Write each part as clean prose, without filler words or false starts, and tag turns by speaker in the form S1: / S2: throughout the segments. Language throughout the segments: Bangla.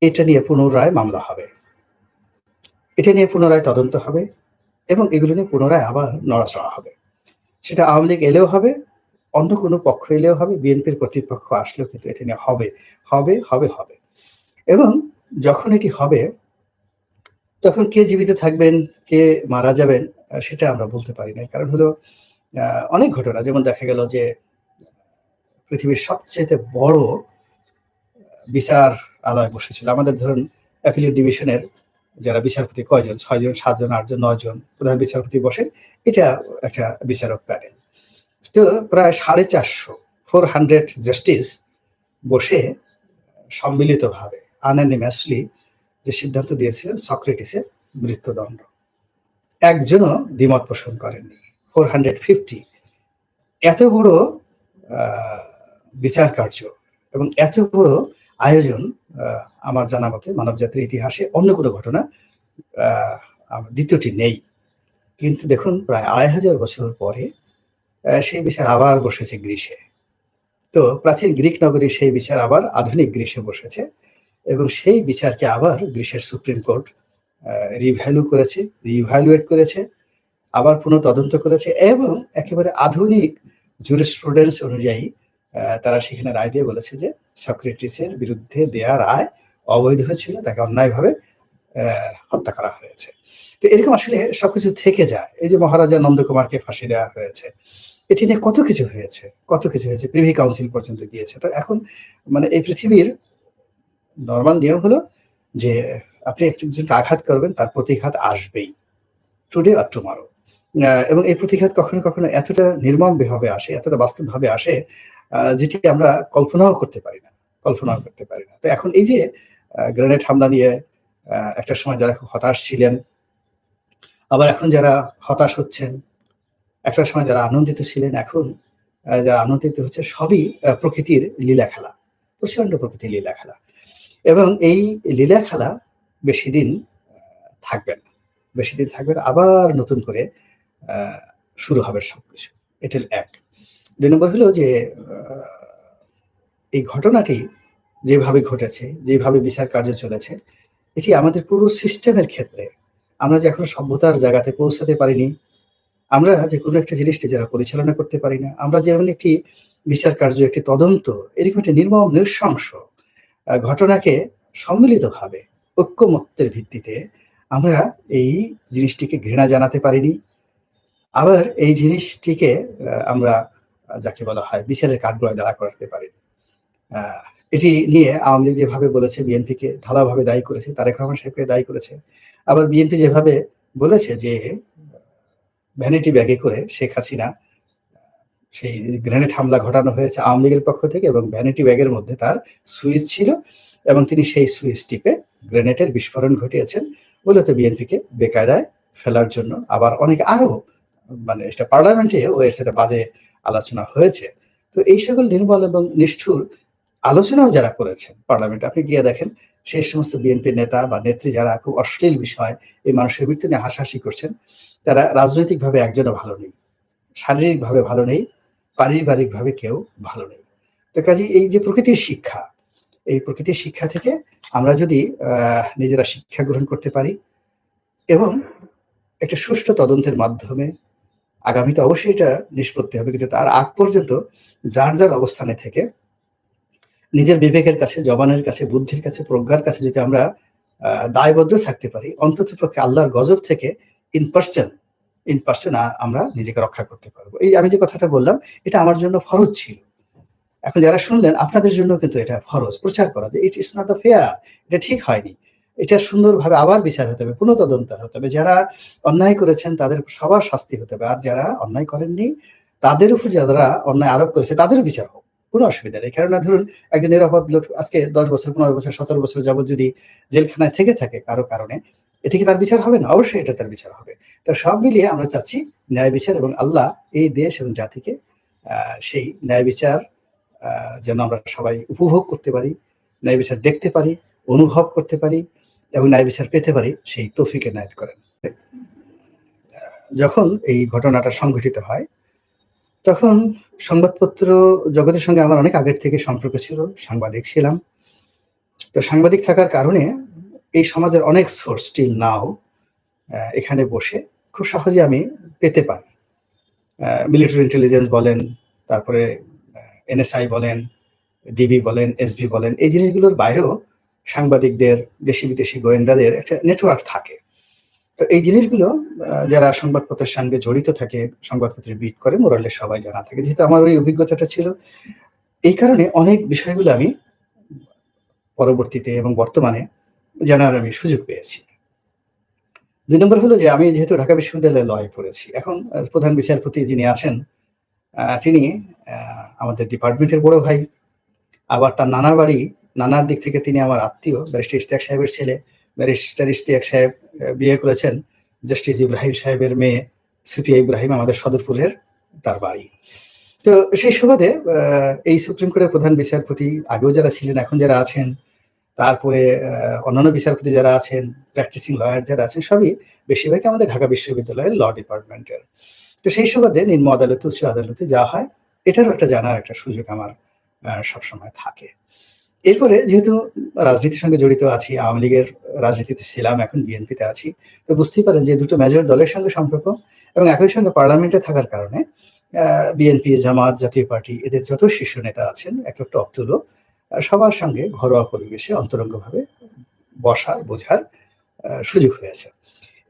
S1: এটা নিয়ে পুনরায় মামলা হবে। এটা নিয়ে পুনরায় তদন্ত হবে এবং এগুলো নিয়ে পুনরায় আবার নড়াচড়া হবে। সেটা আওয়ামী লীগ এলেও হবে, অন্য কোনো পক্ষ এলেও হবে, বিএনপির কর্তৃপক্ষ আসলেও কিন্তু এটা নিয়ে হবে, হবে, হবে, হবে। এবং যখন এটি হবে, তখন কে জীবিত থাকবেন, কে মারা যাবেন সেটা আমরা বলতে পারি না। কারণ হলো আ অনেক ঘটনা, যেমন দেখা গেল যে পৃথিবীর সবচাইতে বড় বিচারালয় বসেছিল। আমাদের ধরুন অ্যাপিলেট ডিভিশনের যারা বিচারপতি কয়জন? ৬ জন, ৭ জন, ৮ জন, ৯ জন প্রধান বিচারপতি বসেন। এটা একটা বিচারক প্যানেল। তো প্রায় 450 জাস্টিস বসে সম্মিলিতভাবে unanimously যে সিদ্ধান্ত দিয়েছিলেন সক্রেটিসের মৃত্যুদণ্ড। একজনও দ্বিমত পোষণ করেননি। 450 এত বড় আ বিচার কার্য এবং এত বড় আয়োজন আমার জানা মতে মানবজাতির ইতিহাসে অন্য কোনো ঘটনা আ দ্বিতীয়টি নেই। কিন্তু দেখুন প্রায় ২৫০০ বছর পরে সেই বিচার আবার বসেছে গ্রিসে। তো প্রাচীন গ্রিক নগরীর সেই বিচার আবার আধুনিক গ্রিসে বসেছে এবং সেই বিচারকে আবার গ্রিসের সুপ্রিম কোর্ট রিভ্যালুয়েট করেছে, আবার পুনঃতদন্ত করেছে এবং একেবারে আধুনিক জুরিসপ্রুডেন্স অনুযায়ী তারা সেখানে রায় দিয়ে বলেছে যে সক্রেটিসের বিরুদ্ধে দেয়া রায় অবৈধ ছিল, তাকে অন্যায়ভাবে হত্যা করা হয়েছে। তো এরকম আসলে সবকিছু থেকে যায়। এই যে মহারাজা নন্দকুমারকে ফাঁসি দেওয়া হয়েছে। এটি নিয়ে কত কিছু হয়েছে, কত কিছু হয়েছে। প্রিভি কাউন্সিল পর্যন্ত গিয়েছে। তো এখন মানে এই পৃথিবীর নরমাল নিয়ম হলো যে আপনি একজনকে আঘাত করবেন, তার প্রতিঘাত আসবেই। Today or tomorrow. এবং এই প্রতিঘাত কখনো, কখনো এতটা নির্মমভাবে আসে, এতটা বাস্তবভাবে আসে যেটি আমরা কল্পনাও করতে পারি না। কল্পনাও করতে পারি না। তো এখন এই যে গ্রেনেড হামলা নিয়ে একটা সময় যারা খুব হতাশ ছিলেন, আবার এখন যারা হতাশ হচ্ছেন, একটা সময় যারা আনন্দিত ছিলেন, এখন যারা আনন্দিত হচ্ছে সবই প্রকৃতির লীলা খেলা। প্রচণ্ড প্রকৃতির লীলা খেলা। এবং এই লীলা খেলা বেশিদিন থাকবে না। বেশিদিন থাকবে না। আবার নতুন করে আ শুরু হবে সবকিছু। এটা ১। ২ নম্বর হলো যে এই ঘটনাটি যেভাবে ঘটেছে, যেভাবে বিচার কার্য চলেছে, এটি আমাদের পুরো সিস্টেমের ক্ষেত্রে আমরা যে এখনো সভ্যতার জায়গাতে পৌঁছাতে পারিনি, আমরা যে কোনো একটা জিনিস নিজেরা পরিচালনা করতে পারি না, আমরা যেমন একটি বিচার কার্য, একটি তদন্ত, এরকম একটা নির্মম নৃশংস ঘটনাকে সম্মিলিতভাবে ঐক্যমত্যের ভিত্তিতে আমরা এই জিনিসটিকে ঘৃণা জানাতে পারিনি। আবার এই জিনিসটিকে আমরা যাকে বলা হয় বিচারের কাঠগড়ায় দাঁড়া করাতে পারিনি। আ এটি নিয়ে আওয়ামী লীগ যেভাবে বলেছে বিএনপিকে ঢালাওভাবে দায়ী করেছে, তারেক রহমান সাহেবকে দায়ী করেছে। আবার বিএনপি যেভাবে বলেছে যে ভ্যানিটি ব্যাগে করে শেখ হাসিনা সেই গ্রেনেড হামলা ঘটানো হয়েছে আওয়ামী লীগের পক্ষ থেকে এবং ভ্যানিটি ব্যাগের মধ্যে তার সুইচ ছিল এবং তিনি সেই সুইচ টিপে গ্রেনেডের বিস্ফোরণ ঘটিয়েছেন মূলত বিএনপিকে বেকায়দায় ফেলার জন্য। আবার অনেকে আরো মানে এটা পার্লামেন্টেও এর সাথে বাজে আলোচনা হয়েছে। তো এই সকল নির্মল এবং নিষ্ঠুর আলোচনাও যারা করেছেন পার্লামেন্টে, আপনি গিয়ে দেখেন সেই সমস্ত বিএনপি নেতা বা নেত্রী যারা খুব অশ্লীল বিষয় এই মানুষের মৃত্যু নিয়ে হাসাহাসি করছেন, তারা রাজনৈতিকভাবে একজনও ভালো নেই, শারীরিকভাবে ভালো নেই, পারিবারিকভাবে কেউ ভালো নেই। তো কাজেই এই যে প্রকৃতির শিক্ষা, এই প্রকৃতির শিক্ষা থেকে আমরা যদি নিজেরা শিক্ষা গ্রহণ করতে পারি এবং একটা সুষ্ঠু তদন্তের মাধ্যমে আগামীতে অবশ্যই এটা নিষ্পত্তি হবে। কিন্তু তার আগ পর্যন্ত যার, যার অবস্থানে থেকে নিজের বিবেকের কাছে, জবানের কাছে, বুদ্ধির কাছে, প্রজ্ঞার কাছে যদি আমরা দায়বদ্ধ থাকতে পারি, অন্ততপক্ষে আল্লাহর গজব থেকে ইন পারসন আমরা নিজেকে রক্ষা করতে পারবো। এই আমি যে কথাটা বললাম, এটা আমার জন্য ফরজ ছিল। এখন যারা শুনলেন আপনাদের জন্য কিন্তু এটা ফরজ প্রচার করা যে ইট ইস নট আ ফেয়ার, এটা ঠিক হয়নি। এটা সুন্দরভাবে আবার বিচার হতে হবে, পুনঃতদন্ত হতে হবে। যারা অন্যায় করেছেন তাদের সবার শাস্তি হতে হবে। আর যারা অন্যায় করেননি তাদের উপর যারা অন্যায় আরোপ করেছে তাদেরও বিচার হোক। কোনো অসুবিধা নেই। কেননা ধরুন একজন নিরাপদ লোক আজকে ১০ বছর, ১৫ বছর, ১৭ বছর যাবৎ যদি জেলখানায় থেকে থাকে কারো কারণে, এটা কি তার বিচার হবে না? অবশ্যই এটা তার বিচার হবে। তো সব মিলিয়ে আমরা চাচ্ছি ন্যায় বিচার এবং আল্লাহ এই দেশ এবং জাতিকে সেই ন্যায় বিচার যেন আমরা সবাই উপভোগ করতে পারি, ন্যায় বিচার দেখতে পারি, অনুভব করতে পারি এবং ন্যায় বিচার পেতে পারি সেই তৌফিক এনায়েত করেন। যখন এই ঘটনাটা সংঘটিত হয়, তখন সংবাদপত্র জগতের সঙ্গে আমার অনেক আগের থেকে সম্পর্ক ছিল, সাংবাদিক ছিলাম। তো সাংবাদিক থাকার কারণে এই সমাজের অনেক সোর্স স্টিল নাও এখানে বসে খুব সহজে আমি পেতে পারি। মিলিটারি ইন্টেলিজেন্স বলেন, তারপরে এনএসআই বলেন, ডিবি বলেন, এসবি বলেন, এই জিনিসগুলোর বাইরেও সাংবাদিকদের, দেশি-বিদেশি গোয়েন্দাদের একটা নেটওয়ার্ক থাকে। তো এই জিনিসগুলো যারা সংবাদপত্রের সঙ্গে জড়িত থাকে, সংবাদপত্রে বিট করে মোরালের সবাই জানা থাকে। যেহেতু আমার ওই অভিজ্ঞতাটা ছিল, এই কারণে অনেক বিষয়গুলো আমি পরবর্তীতে এবং বর্তমানে জানার আমি সুযোগ পেয়েছি। ২ নম্বর হলো যে আমি যেহেতু ঢাকা বিশ্ববিদ্যালয়ে লয়ে পড়েছি। এখন প্রধান বিচারপতি যিনি আছেন তিনি আমাদের ডিপার্টমেন্টের বড় ভাই। আবার তার নানার দিক থেকে তিনি আমার আত্মীয়। ব্যারিস্টার ইশতিয়াক সাহেবের ছেলে। ব্যারিস্টার ইশতিয়াক সাহেব বিয়ে করেছেন জাস্টিস ইব্রাহিম সাহেবের মেয়ে সুফিয়া ইব্রাহিম, আমাদের সদরপুরের তার বাড়ি। তো সেই সুবাদে এই সুপ্রিম কোর্টের প্রধান বিচারপতি আগেও যারা ছিলেন, এখন যারা আছেন, তারপরে অন্যান্য বিচারপতি যারা আছেন, প্র্যাকটিসিং লয়ার যারা আছেন, সবই বেশিরভাগই আমাদের ঢাকা বিশ্ববিদ্যালয়ের ল ডিপার্টমেন্টের। তো সেই সুবাদে নিম্ন আদালতে, উচ্চ আদালতে যা হয়, এটারও একটা জানার একটা সুযোগ আমার সবসময় থাকে। এরপরে যেহেতু রাজনীতির সঙ্গে জড়িত আছি, আওয়ামী লীগের রাজনীতিতে ছিলাম, এখন বিএনপিতে আছি। তো বুঝতেই পারেন যে দুটো মেজর দলের সঙ্গে সম্পর্ক এবং একই সঙ্গে পার্লামেন্টে থাকার কারণে বিএনপি, জামাত, জাতীয় পার্টি এদের যত শীর্ষ নেতা আছেন এক টপ টু লো সবার সঙ্গে ঘরোয়া পরিবেশে অন্তরঙ্গভাবে বসার, বোঝার সুযোগ হয়েছে।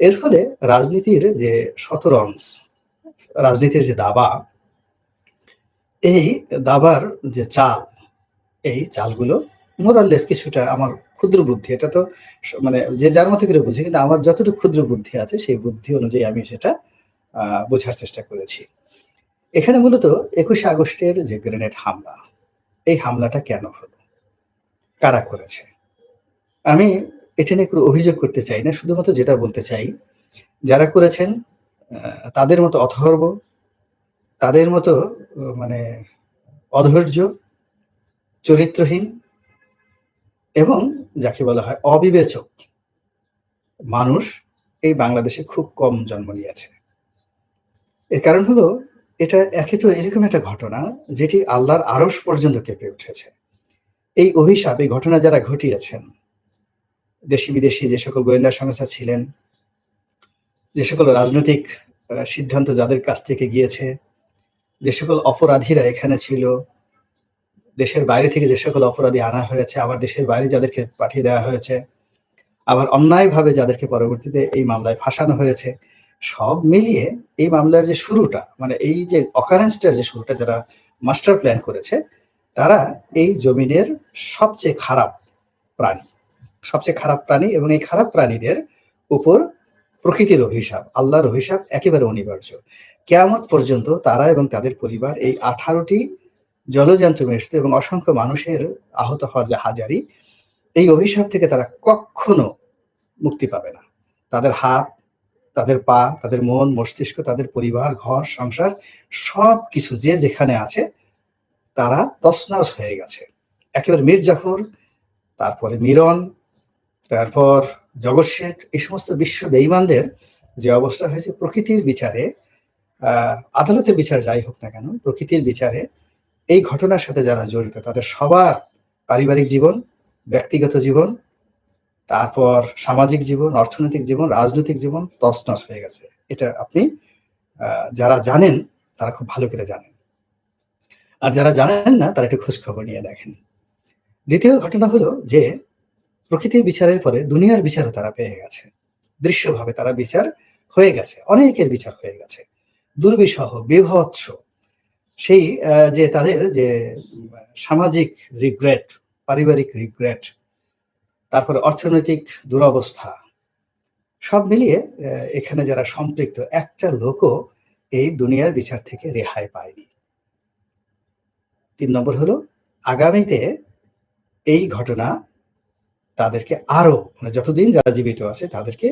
S1: এর ফলে রাজনীতির যে শতরঞ্জ, রাজনীতির যে দাবা, এই দাবার যে চাল, এই চালগুলো মোরাললেস কিছুটা আমার ক্ষুদ্র বুদ্ধি, এটা তো মানে যে যার মতো করে বুঝে, কিন্তু আমার যতটুকু ক্ষুদ্র বুদ্ধি আছে সেই বুদ্ধি অনুযায়ী আমি সেটা বোঝার চেষ্টা করেছি। এখানে মূলত ২১শে আগস্টের যে গ্রেনেড হামলা, এই হামলাটা কেন হলো? কারা করেছে? আমি এটা নিয়ে কোনো অভিযোগ করতে চাই না। শুধুমাত্র যেটা বলতে চাই, যারা করেছেন তাদের মতো অথর্ব, তাদের মতো মানে অধৈর্য, চরিত্রহীন এবং যাকে বলা হয় অবিবেচক মানুষ এই বাংলাদেশে খুব কম জন্ম নিয়েছে। এর কারণ হলো, এটা একে তো এরকম একটা ঘটনা যেটি আল্লাহর আরশ পর্যন্ত কেঁপে উঠেছে। এই অভিশাপ, এই ঘটনা যারা ঘটিয়েছেন, দেশি-বিদেশি যে সকল গোয়েন্দা সংস্থা ছিলেন, যে সকল রাজনৈতিক সিদ্ধান্ত যাদের কাছ থেকে গিয়েছে, যে সকল অপরাধীরা এখানে ছিল, দেশের বাইরে থেকে যে সকল অপরাধী আনা হয়েছে, আবার দেশের বাইরে যাদেরকে পাঠিয়ে দেওয়া হয়েছে, আবার অন্যায়ভাবে যাদেরকে পরবর্তীতে এই মামলায় ফাঁসানো হয়েছে, সব মিলিয়ে এই মামলার যে শুরুটা, মানে এই যে অকারেন্সটার যে শুরুটা যারা মাস্টার প্ল্যান করেছে, তারা এই জমিনের সবচেয়ে খারাপ প্রাণী এবং এই খারাপ প্রাণীদের উপর প্রকৃতির অভিশাপ, আল্লাহর অভিশাপ একেবারে অনিবার্য। কিয়ামত পর্যন্ত তারা এবং তাদের পরিবার এই 18টি জলযান্ত্র মৃত্যু এবং অসংখ্য মানুষের আহত হওয়ার যে হাজারি, এই অভিশাপ থেকে তারা কখনো মুক্তি পাবে না। তাদের হাত, তাদের পা, তাদের মন, মস্তিষ্ক, তাদের পরিবার, ঘর, সংসার সবকিছু যে যেখানে আছে তারা তছনছ হয়ে গেছে। একেবারে মীর জাফর, তারপরে মিরন, তারপর জগৎ শেঠ, এই সমস্ত বিশ্ব বেঈমানদের যে অবস্থা হয়েছে, প্রকৃতির বিচারে, আদালতের বিচার যাই হোক না কেন, প্রকৃতির বিচারে এই ঘটনার সাথে যারা জড়িত তাদের সবার পারিবারিক জীবন, ব্যক্তিগত জীবন, তারপর সামাজিক জীবন, অর্থনৈতিক জীবন, রাজনৈতিক জীবন তছনছ হয়ে গেছে। এটা আপনি যারা জানেন তারা খুব ভালো করে জানেন, আর যারা জানেন না তারা একটু খোঁজ খবর নিয়ে দেখেন। দ্বিতীয় ঘটনা হলো যে প্রকৃতির বিচারের পরে দুনিয়ার বিচারও তারা পেয়ে গেছে। দৃশ্যভাবে তারা বিচার হয়ে গেছে, অনেকের বিচার হয়ে গেছে, দুর্বিষহ, বীভৎস। সেই যে তাদের যে সামাজিক রিগ্রেট, পারিবারিক রিগ্রেট, তারপরে অর্থনৈতিক দুরবস্থা, সব মিলিয়ে এখানে যারা সম্পৃক্ত, একটা লোকও এই দুনিয়ার বিচার থেকে রেহাই পায়নি। ৩ নম্বর হলো, আগামীতে এই ঘটনা তাদেরকে আরো, মানে যতদিন যারা জীবিত আছে তাদেরকে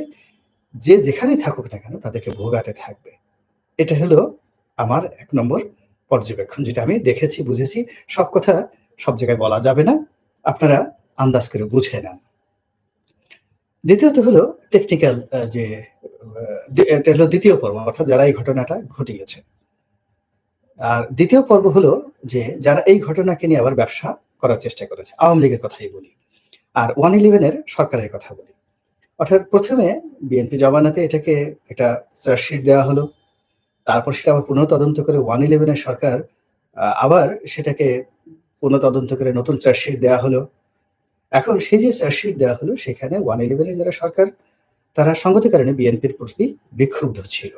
S1: যে যেখানেই থাকুক না কেন তাদেরকে ভোগাতে থাকবে। এটা হলো আমার ১ নম্বর পর্যবেক্ষণ, যেটা আমি দেখেছি, বুঝেছি। সব কথা সব জায়গায় বলা যাবে না, আপনারা আন্দাজ করে বুঝে নেন। দ্বিতীয়ত হলো টেকনিক্যাল, যে এটা হলো দ্বিতীয় পর্ব, অর্থাৎ যারা এই ঘটনাটা ঘটিয়েছে। আর দ্বিতীয় পর্ব হলো যে যারা এই ঘটনাকে নিয়ে আবার ব্যবসা করার চেষ্টা করেছে। আওয়ামী লীগের কথাই বলি। আর 111 এর সরকারের কথা বলি। অর্থাৎ ১ম এ বিএনপি জমানাতে এটাকে একটা চার্জশিট দেওয়া হলো। তারপর সেটা আবার পুনঃতদন্ত করে 111 এর সরকার আবার সেটাকে পুনঃতদন্ত করে নতুন চার্জশিট দেওয়া হলো। এখন সেই যে চার্জশিট দেওয়া হলো সেখানে 111 এর যারা সরকার তারা সঙ্গতির কারণে বিএনপির প্রতি বিক্ষুব্ধ ছিল।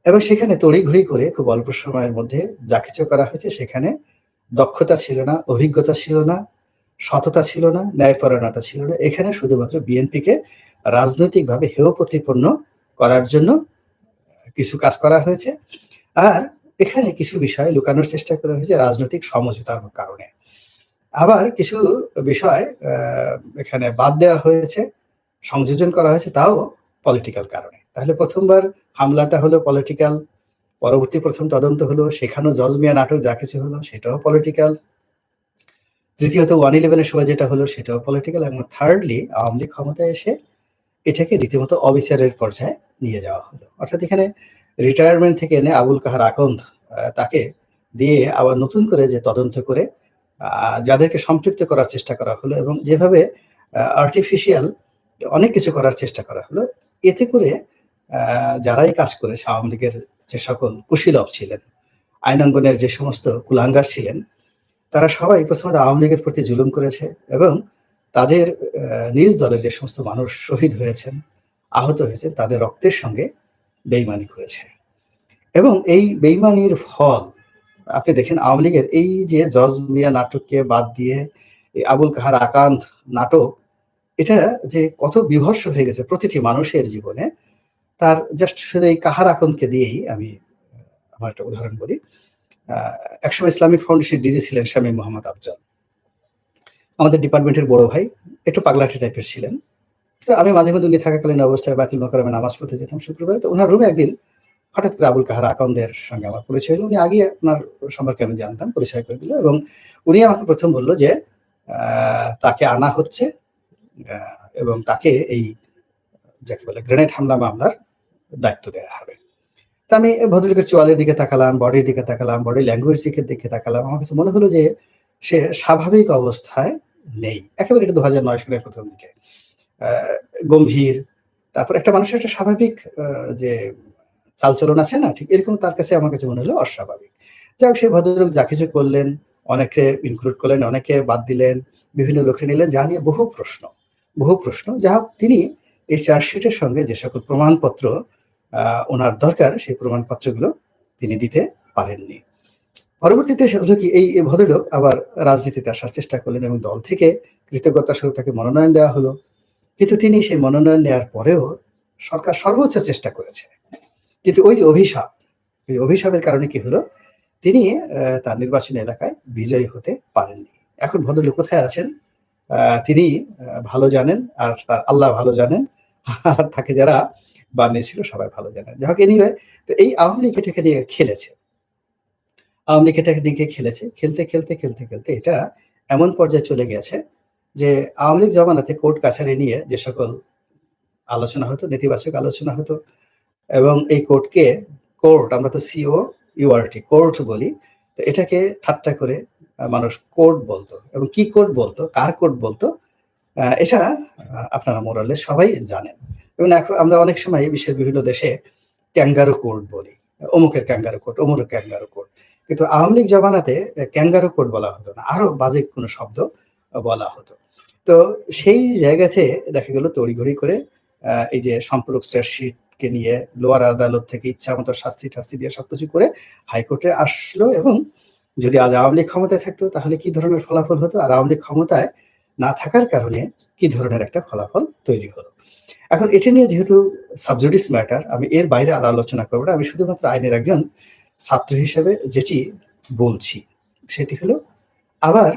S1: এবং সেখানে তড়িঘড়ি করে খুব অল্প সময়ের মধ্যে যা কিছু করা হয়েছে সেখানে দক্ষতা ছিল না, অভিজ্ঞতা ছিল না, সততা ছিল না, ন্যায়পরায়ণতা ছিল না। এখানে শুধুমাত্র বিএনপিকে রাজনৈতিকভাবে হেয় প্রতিপন্ন করার জন্য কিছু কাজ করা হয়েছে। আর এখানে কিছু বিষয় লুকানোর চেষ্টা করা হয়েছে রাজনৈতিক সমঝোতার কারণে। আবার কিছু বিষয় এখানে বাদ দেওয়া হয়েছে, সংযোজন করা হয়েছে তাও পলিটিক্যাল কারণে। তাহলে ১ম বার হামলাটা হলো পলিটিক্যাল, পরবর্তী ১ম তদন্ত হলো, সেখানেও জজ মিয়া নাটক যা কিছু হলো সেটাও পলিটিক্যাল। তৃতীয়ত 111 এর সময় যেটা হলো সেটাও পলিটিক্যাল এবং থার্ডলি আওয়ামী লীগ ক্ষমতায় এসে এটাকে রীতিমতো অবিচারের পর্যায়ে নিয়ে যাওয়া হলো। অর্থাৎ এখানে রিটায়ারমেন্ট থেকে এনে আবুল কাহার আকন্দ তাকে দিয়ে আবার নতুন করে যে তদন্ত করে যাদেরকে সম্পৃক্ত করার চেষ্টা করা হলো এবং যেভাবে আর্টিফিশিয়াল অনেক কিছু করার চেষ্টা করা হলো, এতে করে যারাই কাজ করেছে আওয়ামী লীগের যে সকল কুশীলব ছিলেন, আইনাঙ্গনের যে সমস্ত কুলাঙ্গার ছিলেন, তারা সবাই প্রথমত আওয়ামী লীগের প্রতি জুলুম করেছে এবং তাদের নিজ দলের যে সমস্ত মানুষ শহীদ হয়েছেন, আহত হয়েছেন, তাদের রক্তের সঙ্গে বেইমানি করেছে। এবং এই বেইমানির ফল আপনি দেখেন আওয়ামী লীগের এই যে জজ মিয়া নাটককে বাদ দিয়ে এই আবুল কাহার আকান্ত নাটক, এটা যে কত বিভৎস হয়ে গেছে প্রতিটি মানুষের জীবনে, তার জাস্ট শুধু এই কাহার আকন্দকে দিয়েই আমি আমার একটা উদাহরণ বলি। একসময় ইসলামিক ফাউন্ডেশনের ডিজি ছিলেন শামীম মোহাম্মদ আফজাল, আমাদের ডিপার্টমেন্টের বড় ভাই, একটু পাগলাটে টাইপের ছিলেন। তো আমি মাঝে মধ্যে উনি থাকাকালীন অবস্থায় বায়তুল মোকাররমে নামাজ পড়তে যেতাম শুক্রবারে। তো ওনার রুমে একদিন হঠাৎ করে আবুল কাহার আকন্দের সঙ্গে আমার পরিচয় হলো। উনি আগে ওনার সম্পর্কে আমি জানতাম, পরিচয় করে দিল এবং উনি আমাকে ১ম বলল যে তাকে আনা হচ্ছে এবং তাকে এই যাকে বলে গ্রেনেড হামলা মামলার দায়িত্ব দেওয়া হবে। তা আমি ভদ্রলোকের চোয়ালের দিকে তাকালাম, বডির দিকে তাকালাম, বডি ল্যাঙ্গুয়েজ দিকে তাকালাম। আমার কাছে মনে হলো যে সে স্বাভাবিক অবস্থায় নেই। একেবারে এটা ২০০৯ সালের ১ম দিকে। গম্ভীর, তারপর একটা মানুষের একটা স্বাভাবিক যে চালচলন আছে না, ঠিক এরকম তার কাছে আমার কাছে মনে হলো অস্বাভাবিক। যাই হোক, সেই ভদ্রলোক যা কিছু করলেন, অনেকে ইনক্লুড করলেন, অনেকে বাদ দিলেন, বিভিন্ন লোককে নিলেন, যা নিয়ে বহু প্রশ্ন। যা হোক, তিনি এই চার্জশিটের সঙ্গে যে সকল প্রমাণপত্র ওনার দরকার সেই প্রমাণপত্রগুলো তিনি দিতে পারেননি। পরবর্তীতে হলো কি, এই ভদ্রলোক আবার রাজনীতিতে আসার চেষ্টা করলেন এবং দল থেকে কৃতজ্ঞতা স্বরূপ তাকে মনোনয়ন দেওয়া হলো। কিন্তু তিনি সেই মনোনয়ন নেওয়ার পরেও সরকার সর্বোচ্চ চেষ্টা করেছে। কিন্তু ওই যে এই অভিশাপের কারণে কি হলো, তিনি তার নির্বাচনী এলাকায় বিজয়ী হতে পারেননি। এখন ভদ্রলোক কোথায় আছেন তিনি ভালো জানেন, আর তার আল্লাহ ভালো জানেন, আর তাকে যারা বানিয়েছিল সবাই ভালো জানেন। যাই হোক, এনিওয়ে, তো এই আওয়ামী লীগ এটাকে নিয়ে খেলেছে। খেলতে এটা এমন পর্যায়ে চলে গেছে যে আওয়ামী লীগ জমানাতে কোর্ট কাছারি নিয়ে যে সকল আলোচনা হতো, নেতিবাচক আলোচনা হতো এবং এই কোর্ট আমরা তো COURT কোর্ট বলি। তো এটাকে ঠাট্টা করে মানুষ কোর্ট বলতো এবং কি কোর্ট বলতো, কার কোর্ট বলতো, এটা আপনারা মোরালেস সবাই জানেন। এবং এখন আমরা অনেক সময় বিশ্বের বিভিন্ন দেশে ক্যাঙ্গারু কোর্ট বলি, অমুকের ক্যাঙ্গারু কোর্ট, অমুকের ক্যাঙ্গারু কোর্ট। কিন্তু আওয়ামী লীগ জমানাতে ক্যাঙ্গারু কোর্ট বলা হতো না, আরো বাজে কোনো শব্দ বলা হতো। তো সেই জায়গাতে দেখা গেল তড়িঘড়ি করে এই যে সম্পূরক চার্জশিটকে নিয়ে লোয়ার আদালত থেকে ইচ্ছামতো শাস্তি দিয়ে সবকিছু করে হাইকোর্টে আসলো। এবং যদি আজ আওয়ামী লীগ ক্ষমতায় থাকতো তাহলে কি ধরনের ফলাফল হতো, আর আওয়ামী লীগ ক্ষমতায় না থাকার কারণে কি ধরনের একটা ফলাফল তৈরি হলো। এখন এটা নিয়ে যেহেতু সাবজুডিস ম্যাটার, আমি এর বাইরে আর আলোচনা করব না। আমি শুধুমাত্র আইনের একজন ছাত্র হিসেবে যেটি বলছি সেটি হলো, আবার